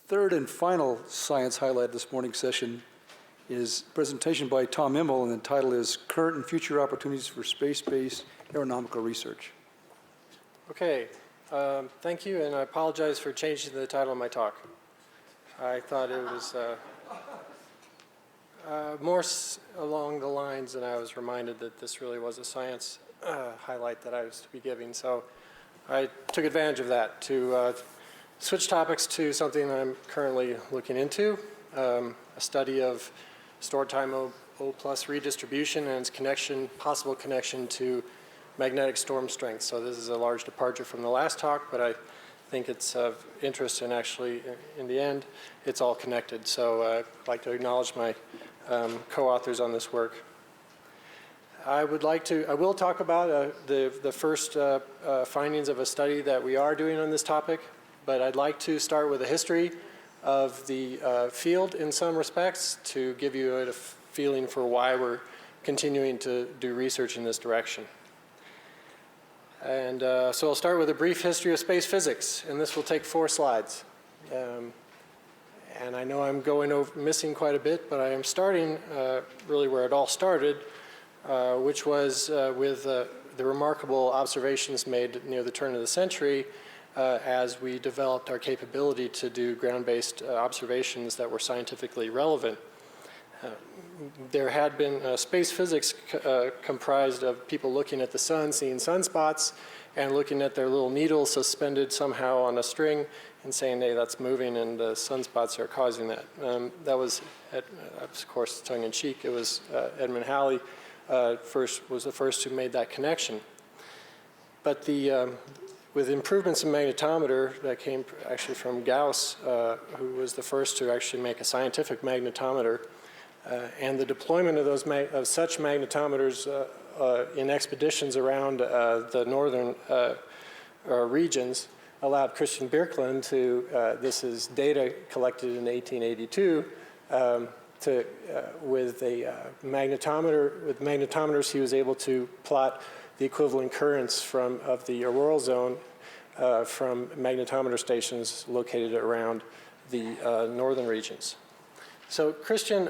third and final science highlight this morning's session is a presentation by Tom Immel, and the title is Current and Future Opportunities for Space-Based Aeronautical Research. Okay, thank you, and I apologize for changing the title of my talk. I thought it was more along the lines, and I was reminded that this really was a science highlight that I was to be giving, so I took advantage of that to switch topics to something that I'm currently looking into, a study of Stormtime O plus redistribution and its connection, possible connection to magnetic storm strength. So this is a large departure from the last talk, but I think it's of interest, and actually, in the end, it's all connected. So I'd like to acknowledge my co-authors on this work. I will talk about the first findings of a study that we are doing on this topic, but I'd like to start with a history of the field in some respects to give you a feeling for why we're continuing to do research in this direction. And so I'll start with a brief history of space physics, and this will take 4 slides. And I know I'm missing quite a bit, but I am starting really where it all started, which was with the remarkable observations made near the turn of the century as we developed our capability to do ground-based observations that were scientifically relevant. There had been space physics comprised of people looking at the sun, seeing sunspots, and looking at their little needles suspended somehow on a string and saying, hey, that's moving and the sunspots are causing that. That was, of course, tongue-in-cheek. It was Edmund Halley was the first who made that connection. But with improvements in magnetometer that came actually from Gauss, who was the first to actually make a scientific magnetometer, and the deployment of such magnetometers in expeditions around the northern regions allowed Christian Birkeland to, this is data collected in 1882, with magnetometers he was able to plot the equivalent currents of the auroral zone from magnetometer stations located around the northern regions. So Christian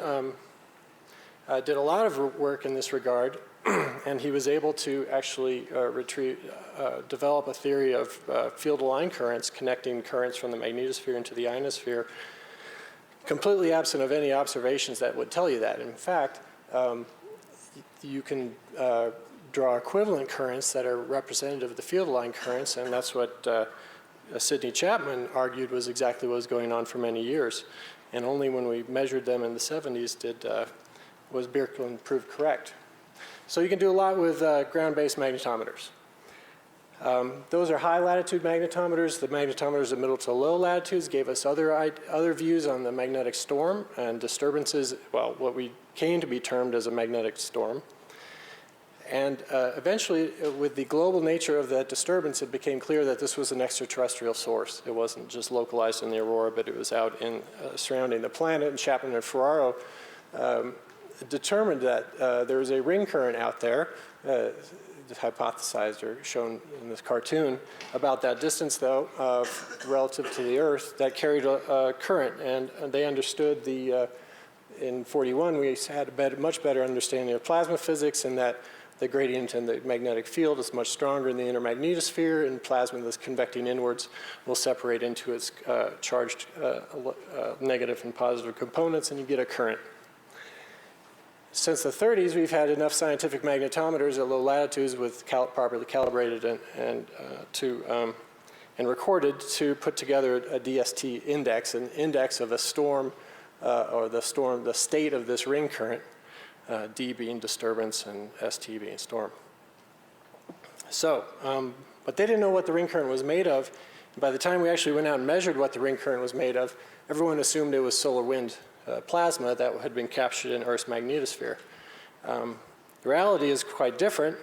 did a lot of work in this regard, and he was able to actually develop a theory of field-aligned currents connecting currents from the magnetosphere into the ionosphere, completely absent of any observations that would tell you that. In fact, you can draw equivalent currents that are representative of the field-aligned currents, and that's what Sidney Chapman argued was exactly what was going on for many years. And only when we measured them in the 70s was Birkeland proved correct. So you can do a lot with ground-based magnetometers. Those are high-latitude magnetometers. The magnetometers at middle to low latitudes gave us other views on the magnetic storm and disturbances, well, what we came to be termed as a magnetic storm. And eventually, with the global nature of that disturbance, it became clear that this was an extraterrestrial source. It wasn't just localized in the aurora, but it was out in surrounding the planet. And Chapman and Ferraro determined that there was a ring current out there, hypothesized or shown in this cartoon, about that distance, though, relative to the Earth, that carried a current. And they understood in 41, we had a much better understanding of plasma physics, and that the gradient in the magnetic field is much stronger in the inner magnetosphere, and plasma that's convecting inwards will separate into its charged negative and positive components, and you get a current. Since the 30s, we've had enough scientific magnetometers at low latitudes with properly calibrated and recorded to put together a DST index, an index of a storm or the state of this ring current. D being disturbance and ST being storm. So, but they didn't know what the ring current was made of. By the time we actually went out and measured what the ring current was made of, everyone assumed it was solar wind plasma that had been captured in Earth's magnetosphere. The reality is quite different.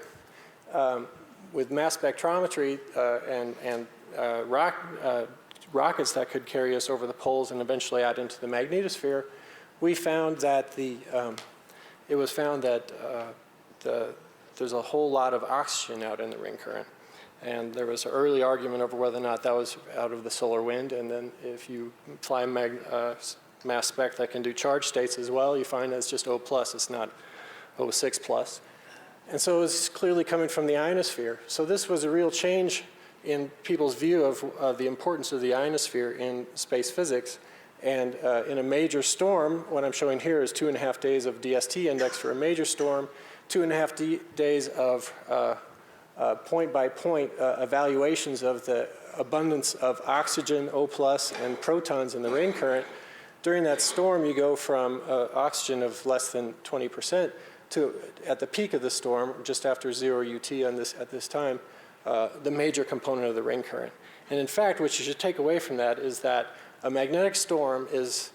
With mass spectrometry and rockets that could carry us over the poles and eventually out into the magnetosphere, we found that it was found that there's a whole lot of oxygen out in the ring current. And there was an early argument over whether or not that was out of the solar wind. And then if you fly a mass spec that can do charge states as well, you find that it's just O+, it's not O6+. And so it's clearly coming from the ionosphere. So this was a real change in people's view of the importance of the ionosphere in space physics. And in a major storm, what I'm showing here is 2.5 days of DST index for a major storm, 2.5 days of point-by-point evaluations of the abundance of oxygen, O+, and protons in the rain current. During that storm, you go from oxygen of less than 20% to, at the peak of the storm, just after 0 UT at this time, the major component of the rain current. And in fact, what you should take away from that is that a magnetic storm is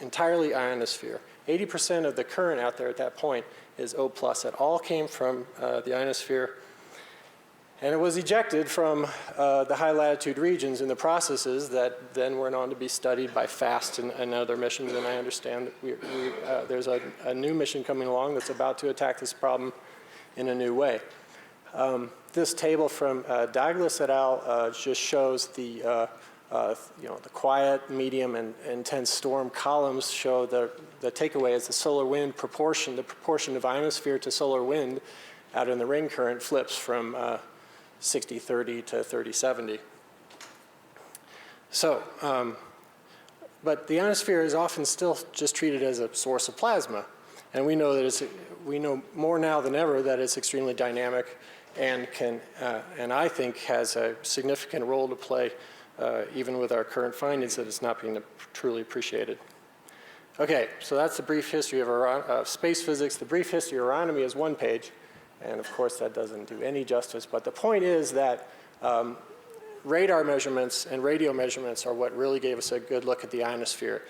entirely ionosphere. 80% of the current out there at that point is O+. It all came from the ionosphere. And it was ejected from the high latitude regions in the processes that then went on to be studied by FAST and other missions. And I understand that there's a new mission coming along that's about to attack this problem in a new way. This table from Douglas et al. Just shows the quiet, medium, and intense storm columns show the takeaway is the solar wind proportion. The proportion of ionosphere to solar wind out in the rain current flips from 60-30 to 30-70. So, but the ionosphere is often still just treated as a source of plasma. And we know that we know more now than ever that it's extremely dynamic and and I think has a significant role to play even with our current findings that it's not being truly appreciated. Okay, so that's the brief history of space physics. The brief history of aeronomy is one page, and of course that doesn't do any justice, but the point is that radar measurements and radio measurements are what really gave us a good look at the ionosphere.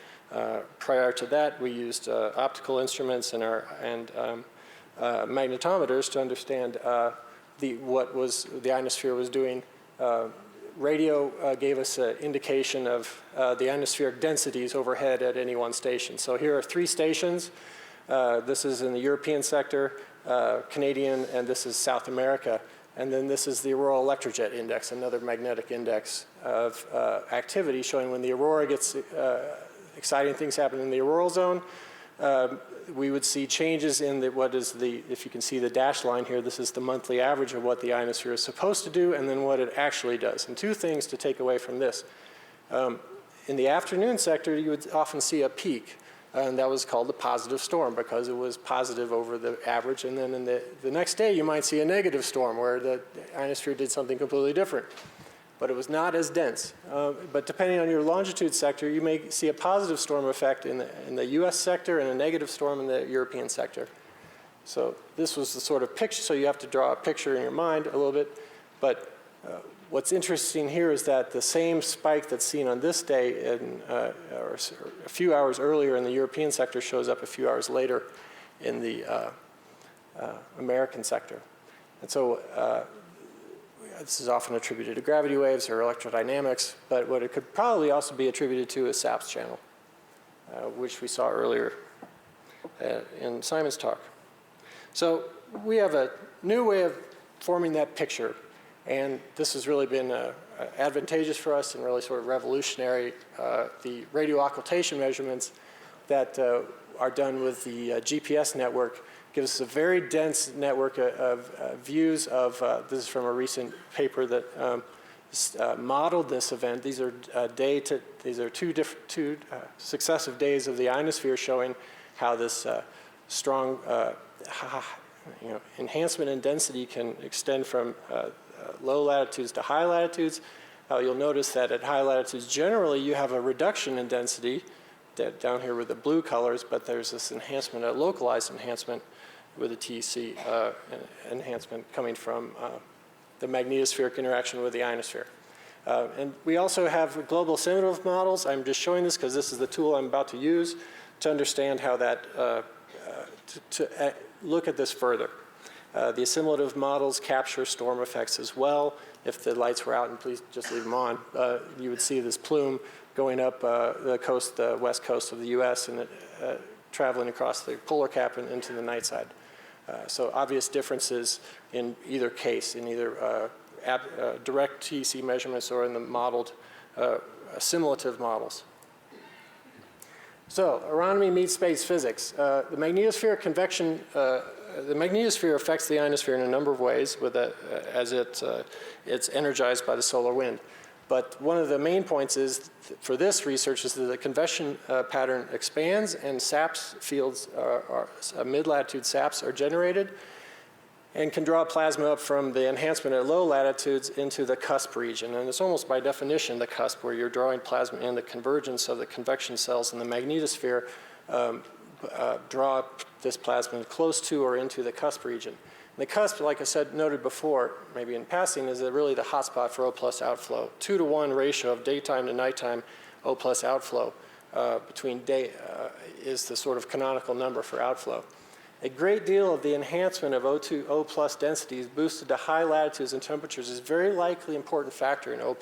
Prior to that, we used optical instruments and magnetometers to understand what the ionosphere was doing. Radio gave us an indication of the ionospheric densities overhead at any one station. So here are 3 stations. This is in the European sector, Canadian, and this is South America. And then this is the Aurora Electrojet Index, another magnetic index of activity showing when the aurora gets exciting things happen in the auroral zone. We would see changes in if you can see the dashed line here, this is the monthly average of what the ionosphere is supposed to do and then what it actually does. And 2 things to take away from this. In the afternoon sector, you would often see a peak, and that was called the positive storm because it was positive over the average. And then in the next day, you might see a negative storm where the ionosphere did something completely different. But it was not as dense. But depending on your longitude sector, you may see a positive storm effect in the US sector and a negative storm in the European sector. So this was the sort of picture, so you have to draw a picture in your mind a little bit. But what's interesting here is that the same spike that's seen on this day or a few hours earlier in the European sector shows up a few hours later in the American sector. And so this is often attributed to gravity waves or electrodynamics, but what it could probably also be attributed to is SAPS channel, which we saw earlier in Simon's talk. So we have a new way of forming that picture, and this has really been advantageous for us and really sort of revolutionary. The radio occultation measurements that are done with the GPS network gives us a very dense network of views of, this is from a recent paper that modeled this event. These are two successive days of the ionosphere showing how this strong enhancement in density can extend from low latitudes to high latitudes. You'll notice that at high latitudes generally you have a reduction in density down here with the blue colors, but there's this enhancement, a localized enhancement with a TC enhancement coming from the magnetospheric interaction with the ionosphere. And we also have global assimilative models. I'm just showing this because this is the tool I'm about to use to understand how that, to look at this further. The assimilative models capture storm effects as well. If the lights were out, and please just leave them on, you would see this plume going up the west coast of the US and traveling across the polar cap and into the night side. So obvious differences in either case, in either direct TEC measurements or in the modeled assimilative models. So, aeronomy meets space physics. The magnetosphere convection, the magnetosphere affects the ionosphere in a number of ways as it's energized by the solar wind. But one of the main points is, for this research, is that the convection pattern expands and SAPS fields, mid-latitude SAPS are generated and can draw plasma up from the enhancement at low latitudes into the cusp region. And it's almost by definition the cusp, where you're drawing plasma in the convergence of the convection cells in the magnetosphere draw this plasma close to or into the cusp region. And the cusp, like I said, noted before, maybe in passing, is really the hotspot for O+ outflow. 2-to-1 ratio of daytime to nighttime O+ outflow between is the sort of canonical number for outflow. A great deal of the enhancement of O+ densities boosted to high latitudes and temperatures is very likely an important factor in O+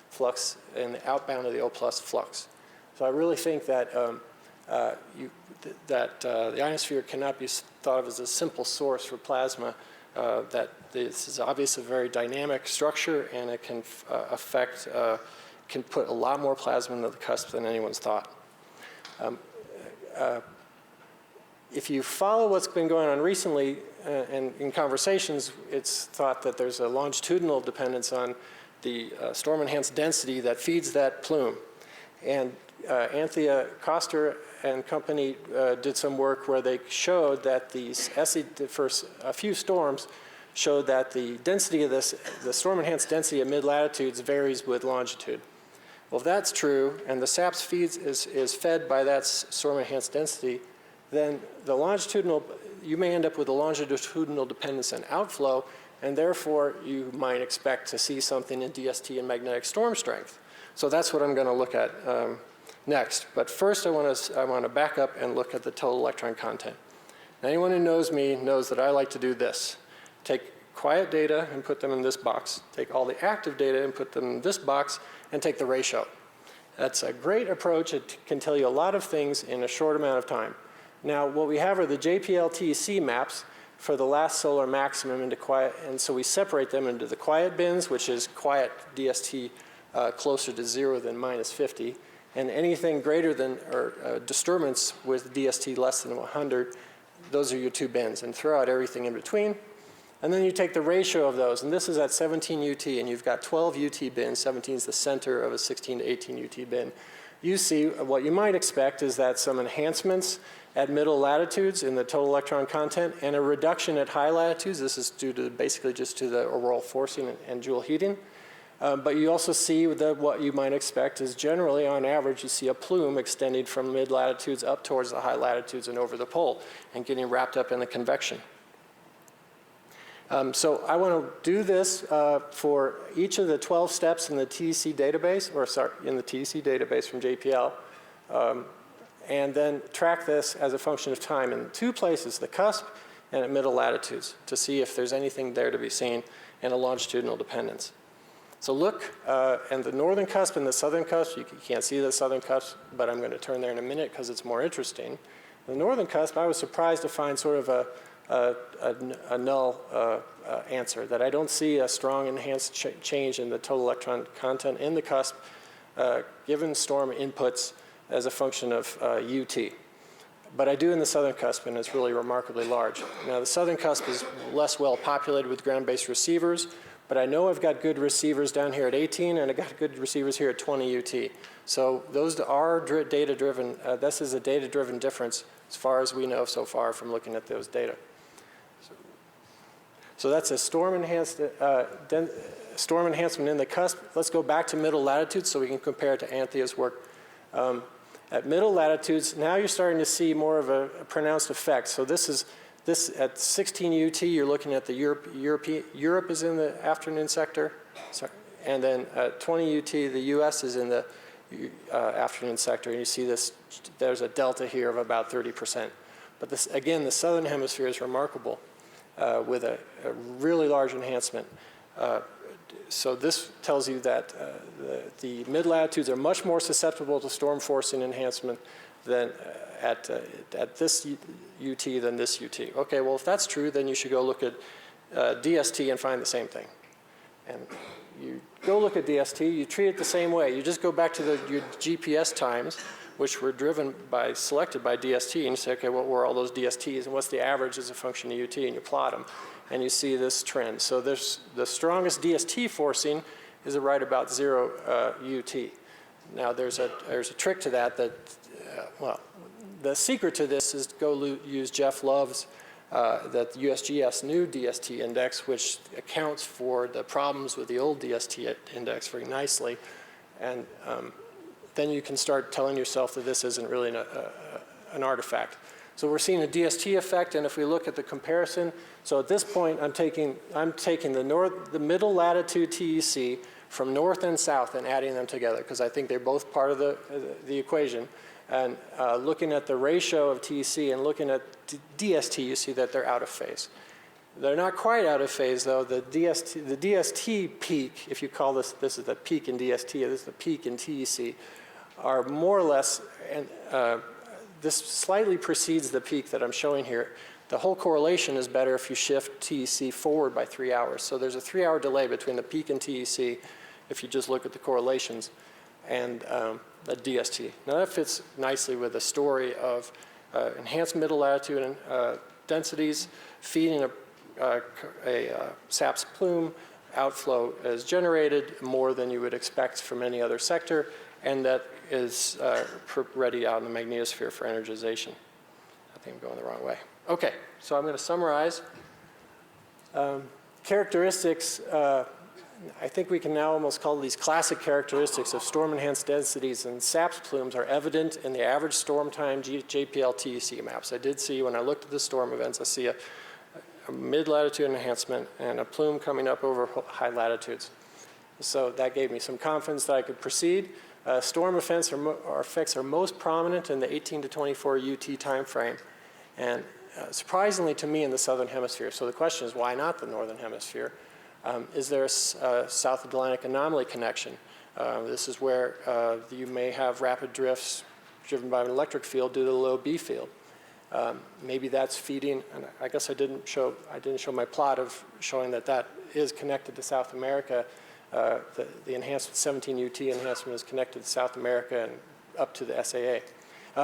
flux and the outbound of the O+ flux. So I really think that the ionosphere cannot be thought of as a simple source for plasma, that this is obviously a very dynamic structure, and it can can put a lot more plasma into the cusp than anyone's thought. If you follow what's been going on recently and in conversations, it's thought that there's a longitudinal dependence on the storm-enhanced density that feeds that plume. And Anthea Koster and company did some work where they showed that for a few storms, showed that the density of the storm-enhanced density at mid-latitudes varies with longitude. Well, if that's true, and the SAPS is fed by that storm-enhanced density, then you may end up with a longitudinal dependence on outflow, and therefore you might expect to see something in DST and magnetic storm strength. So that's what I'm going to look at next. But first I want to back up and look at the total electron content. Now, anyone who knows me knows that I like to do this. Take quiet data and put them in this box. Take all the active data and put them in this box, and take the ratio. That's a great approach. It can tell you a lot of things in a short amount of time. Now, what we have are the Jpltc maps for the last solar maximum into quiet, and so we separate them into the quiet bins, which is quiet DST closer to 0 than -50, and anything greater than or disturbance with DST less than 100, those are your two bins, and throw out everything in between. And then you take the ratio of those, and this is at 17 UT, and you've got 12 UT bins. 17 is the center of a 16 to 18 UT bin. You see what you might expect is that some enhancements at middle latitudes in the total electron content and a reduction at high latitudes. This is due to basically just to the auroral forcing and Joule heating. But you also see what you might expect is generally, on average, you see a plume extending from mid-latitudes up towards the high latitudes and over the pole and getting wrapped up in the convection. So I want to do this for each of the 12 steps in the TEC database, or sorry, in the TEC database from JPL, and then track this as a function of time in two places, the cusp and at middle latitudes, to see if there's anything there to be seen in a longitudinal dependence. So look, and the northern cusp and the southern cusp, you can't see the southern cusp, but I'm going to turn there in a minute because it's more interesting. The northern cusp, I was surprised to find sort of a null answer, that I don't see a strong enhanced change in the total electron content in the cusp given storm inputs as a function of UT. But I do in the southern cusp, and it's really remarkably large. Now, the southern cusp is less well populated with ground-based receivers, but I know I've got good receivers down here at 18, and I've got good receivers here at 20 UT. So those are data-driven. This is a data-driven difference as far as we know so far from looking at those data. So that's a storm enhancement in the cusp. Let's go back to middle latitudes so we can compare it to Anthea's work. At middle latitudes, now you're starting to see more of a pronounced effect. So this at 16 UT, you're looking at the Europe is in the afternoon sector, sorry, and then at 20 UT, the US is in the afternoon sector. And you see this, there's a delta here of about 30%. But this, again, the southern hemisphere is remarkable with a really large enhancement. So this tells you that the mid-latitudes are much more susceptible to storm forcing enhancement than at this UT than this UT. Okay, well, if that's true, then you should go look at DST and find the same thing. And you go look at DST, you treat it the same way. You just go back to your GPS times, which were selected by DST, and you say, okay, what were all those DSTs, and what's the average as a function of UT, and you plot them, and you see this trend. So there's the strongest DST forcing is right about 0 UT. Now there's a trick to that well, the secret to this is to go use Jeff Love's that USGS new DST index, which accounts for the problems with the old DST index very nicely. And then you can start telling yourself that this isn't really an artifact. So we're seeing a DST effect, and if we look at the comparison, so at this point I'm taking the middle latitude TEC from north and south and adding them together because I think they're both part of the equation. And looking at the ratio of TEC and looking at DST, you see that they're out of phase. They're not quite out of phase, though. The DST peak, if you call this is the peak in DST, this is the peak in TEC, are more or less, and this slightly precedes the peak that I'm showing here. The whole correlation is better if you shift TEC forward by 3 hours. So there's a 3-hour delay between the peak in TEC, if you just look at the correlations, and the DST. Now that fits nicely with the story of enhanced middle latitude and densities feeding a SAPS plume. Outflow is generated more than you would expect from any other sector, and that is ready out in the magnetosphere for energization. I think I'm going the wrong way. Okay, so I'm going to summarize. Characteristics, I think we can now almost call these classic characteristics of storm-enhanced densities and SAPS plumes are evident in the average storm time Jpltc maps. I did see, when I looked at the storm events, I see a mid-latitude enhancement and a plume coming up over high latitudes. So that gave me some confidence that I could proceed. Storm effects are most prominent in the 18 to 24 UT time frame, and surprisingly to me in the southern hemisphere. So the question is, why not the northern hemisphere? Is there a South Atlantic anomaly connection? This is where you may have rapid drifts driven by an electric field due to the low B field. Maybe that's feeding, and I guess I didn't show my plot of showing that is connected to South America. The enhancement 17 UT enhancement is connected to South America and up to the SAA.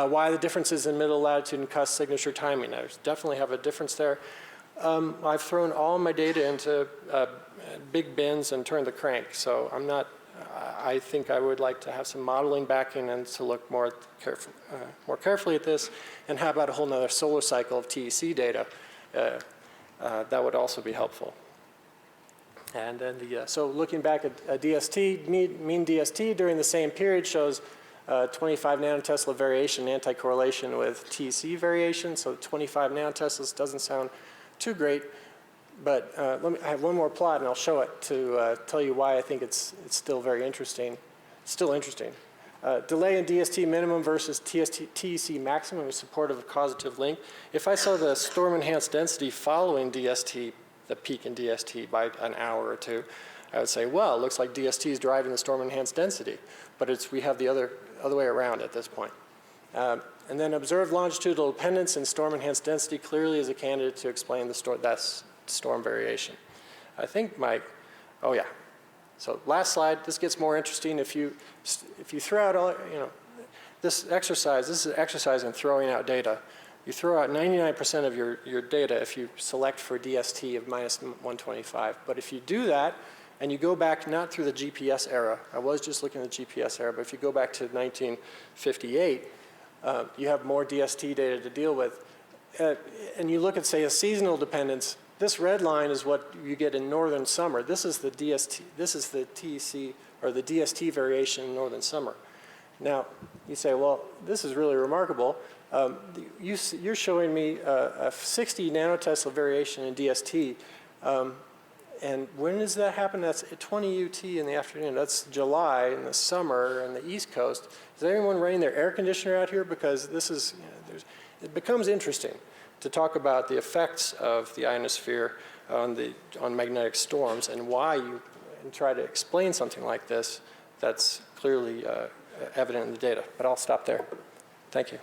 Why the differences in middle latitude and cusp signature timing? I definitely have a difference there. I've thrown all my data into big bins and turned the crank, so I think I would like to have some modeling backing and to look more carefully at this. And how about a whole nother solar cycle of TEC data? That would also be helpful. And then so looking back at DST, mean DST during the same period shows 25 nanotesla variation, anti-correlation with TEC variation. So 25 nanoteslas doesn't sound too great, but I have one more plot and I'll show it to tell you why I think it's still very interesting. Still interesting. Delay in DST minimum versus TEC maximum is supportive of causative link. If I saw the storm enhanced density following DST, the peak in DST by an hour or two, I would say, well, it looks like DST is driving the storm enhanced density, but we have the other way around at this point. And then observed longitudinal dependence in storm-enhanced density clearly is a candidate to explain that storm variation. I think oh yeah. So last slide, this gets more interesting. If you throw out all, this is an exercise in throwing out data. You throw out 99% of your data if you select for DST of minus 125. But if you do that, and you go back not through the GPS era, I was just looking at the GPS era, but if you go back to 1958, you have more DST data to deal with. And you look at, say, a seasonal dependence. This red line is what you get in northern summer. This is the DST, this is the TEC, or the DST variation in northern summer. Now, you say, well, this is really remarkable. You're showing me a 60 nanotesla variation in DST. And when does that happen? That's at 20 UT in the afternoon. That's July in the summer on the East Coast. Is anyone running their air conditioner out here? Because this is, it becomes interesting to talk about the effects of the ionosphere on magnetic storms and why you try to explain something like this that's clearly evident in the data. But I'll stop there. Thank you.